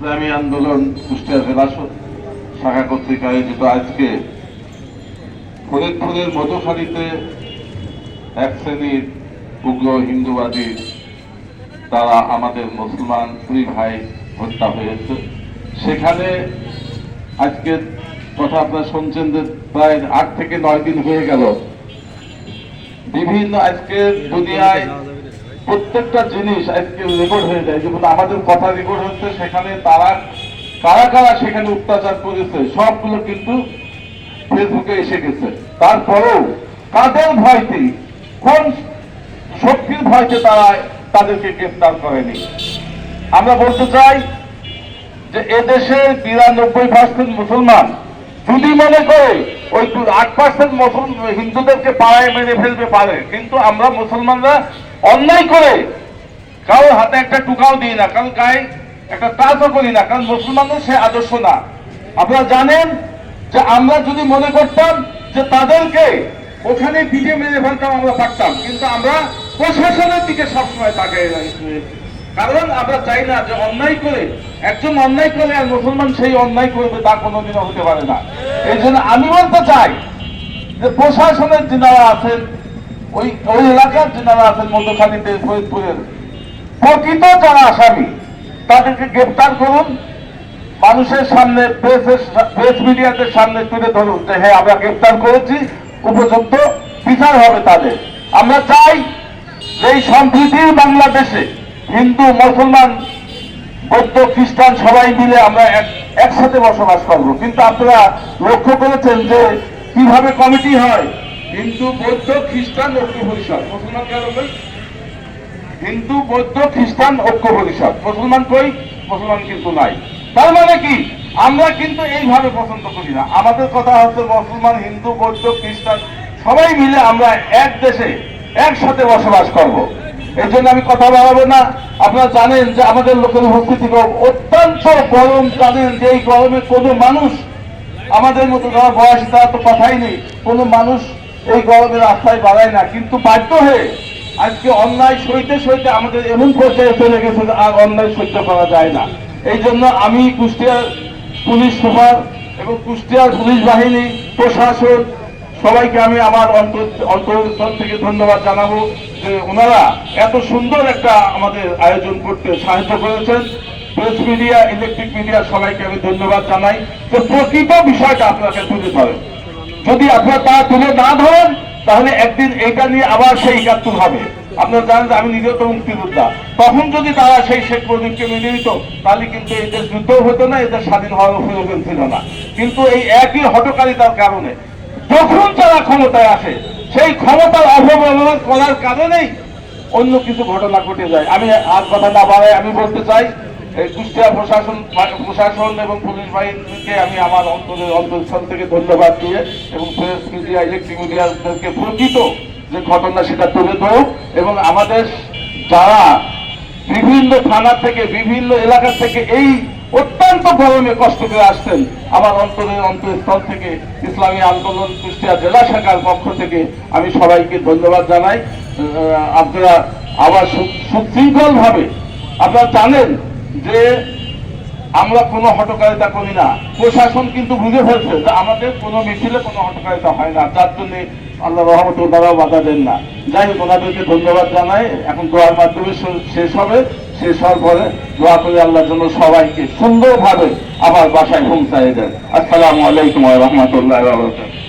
ইসলামী আন্দোলন কুষ্টিয়া জেলা শাখা কর্তৃক আয়োজিত আজকে ফরিদপুরের মধুখালীতে এক শ্রেণীর উগ্র হিন্দুবাদী তারা আমাদের মুসলমান দুই ভাই হত্যা হয়েছে। সেখানে আজকে কথা আপনারা শুনছেন যে প্রায় 8 থেকে 9 দিন হয়ে গেল। বিভিন্ন আজকে দুনিয়ায় প্রত্যেকটা জিনিস আজকে রেকর্ড হয়ে যায়, যেমন আমাদের কথা রেকর্ড হচ্ছে, সেখানে তারা কারা কারা সেখানে অত্যাচার করেছে সবগুলো কিন্তু ফেসবুকে এসে গেছে। তারপরেও কাদের ভয়তে, কোন শক্তির ভয়তে তারা তাদেরকে গ্রেফতার করেনি? আমরা বলতে চাই যে এদেশের 92% মুসলমান যদি মনে করে ওই 8% হিন্দুদেরকে পাড়ায় মেরে ফেলতে পারে, কিন্তু আমরা মুসলমানরা অন্যায় করে কারোর হাতে একটা টুকাও দিই না, কারণ গায়ে একটা টাচও করি না, কারণ মুসলমানদের সে আদর্শ না। আপনারা জানেন যে আমরা যদি মনে করতাম যে তাদেরকে ওখানে পিঠে মেরে ফেলতাম আমরা পারতাম, কিন্তু আমরা প্রশাসনের দিকে সবসময় তাকাই, কারণ আমরা চাই না যে অন্যায় করে একজন অন্যায় করে আর মুসলমান সেই অন্যায় করবে, তা কোনোদিনও হতে পারে না। এই জন্য আমি বলতে চাই যে প্রশাসনের যিনারা আছেন, ওই এলাকার যিনারা আছেন মধুখালীতে, ফরিদপুরের প্রকৃত যারা আসামি তাদেরকে গ্রেফতার করুন, মানুষের সামনে, প্রেস মিডিয়াদের সামনে তুলে ধরুন যে হ্যাঁ আমরা গ্রেফতার করেছি, উপযুক্ত বিচার হবে তাদের। আমরা চাই যে এই সম্প্রীতির বাংলাদেশে হিন্দু, মুসলমান, বৌদ্ধ, খ্রিস্টান সবাই মিলে আমরা একসাথে বসবাস করব। কিন্তু আপনারা লক্ষ্য করেছেন যে কিভাবে কমিটি হয়, হিন্দু, বৌদ্ধ, খ্রিস্টান ঐক্য পরিষদ, মুসলমান কে বলবেন? হিন্দু, বৌদ্ধ, খ্রিস্টান ঐক্য পরিষদ, মুসলমান কই? মুসলমান কিন্তু নাই। তার মানে কি, আমরা কিন্তু এইভাবে পছন্দ করি না। আমাদের কথা হচ্ছে মুসলমান, হিন্দু, বৌদ্ধ, খ্রিস্টান সবাই মিলে আমরা এক দেশে একসাথে বসবাস করব। এই জন্য আমি কথা বাড়াবো না। আপনারা জানেন যে আমাদের লোকের উপস্থিতি অত্যন্ত গরম, জানেন যে এই গরমে কোনো মানুষ আমাদের মতো যারা বয়সী তারা তো কথাই নেই, কোনো মানুষ এই গরমে রাস্তায় বাড়ায় না, কিন্তু বাধ্য হয়ে আজকে অন্যায় সইতে সইতে আমাদের এমন পর্যায়ে চলে গেছে যে আর অন্যায় সহ্য করা যায় না। এই জন্য আমি কুষ্টিয়ার পুলিশ সুপার এবং কুষ্টিয়ার পুলিশ বাহিনী, প্রশাসন সবাইকে আমি আমার অন্তরস্থল থেকে ধন্যবাদ জানাবো যে ওনারা এত সুন্দর একটা আমাদের আয়োজন করতে সাহায্য করেছেন। প্রেস মিডিয়া, ইলেকট্রিক মিডিয়া সবাইকে আমি ধন্যবাদ জানাই যে প্রকৃত বিষয়টা আপনাকে তুলে ধরেন। যদি আপনারা তা তুলে না ধরেন তাহলে একদিন এইটা নিয়ে আবার সেই 71 হবে। আপনারা জানেন যে আমি নিজেও তো মুক্তিযোদ্ধা, তখন যদি তারা সেই শেখ মুজিবকে মেনে নিত তাহলে কিন্তু এই দেশ যুদ্ধ হতো না, এদের স্বাধীন হওয়ার প্রয়োজন ছিল না। কিন্তু এই একই হঠকারিতার কারণে যখন তারা ক্ষমতায় আসে, সেই ক্ষমতার অপব্যবহার করার কারণেই অন্য কিছু ঘটনা ঘটে যায়। আমি আর কথা না বাড়াই আমি বলতে চাই, এই কুষ্টিয়া প্রশাসন এবং পুলিশ বাহিনীকে আমি আমার অন্তরস্থল থেকে ধন্যবাদ দিয়ে এবং প্রেস মিডিয়া, ইলেকট্রিক মিডিয়াদেরকে প্রকৃত যে ঘটনা সেটা তুলে ধরুক, এবং আমাদের যারা বিভিন্ন থানা থেকে, বিভিন্ন এলাকা থেকে এই অত্যন্ত গরমে কষ্ট করে আসছেন, আমার অন্তরস্থল থেকে ইসলামী আন্দোলন কুষ্টিয়া জেলা শাখার পক্ষ থেকে আমি সবাইকে ধন্যবাদ জানাই। আপনারা আবার সুশৃঙ্খল ভাবে, আপনারা জানেন যে আমরা কোনো হটকারিতা করি না, প্রশাসন কিন্তু বুঝে ফেলছে যে আমাদের কোনো মিছিলে কোনো হটকারিতা হয় না, যার জন্য আল্লাহ রহমতুল্লাহরাও বাধা দেন না। যাই হোক, ওনাদেরকে ধন্যবাদ জানাই। এখন দোয়ার মাধ্যমে শেষ হবে, শেষ হওয়ার পরে দোয়া করে আল্লাহর জন্য সবাইকে সুন্দরভাবে আবার বাসায় পৌঁছায় দেন। আসসালামু আলাইকুম ওয়া রাহমাতুল্লাহি ওয়া বারাকাতুহু।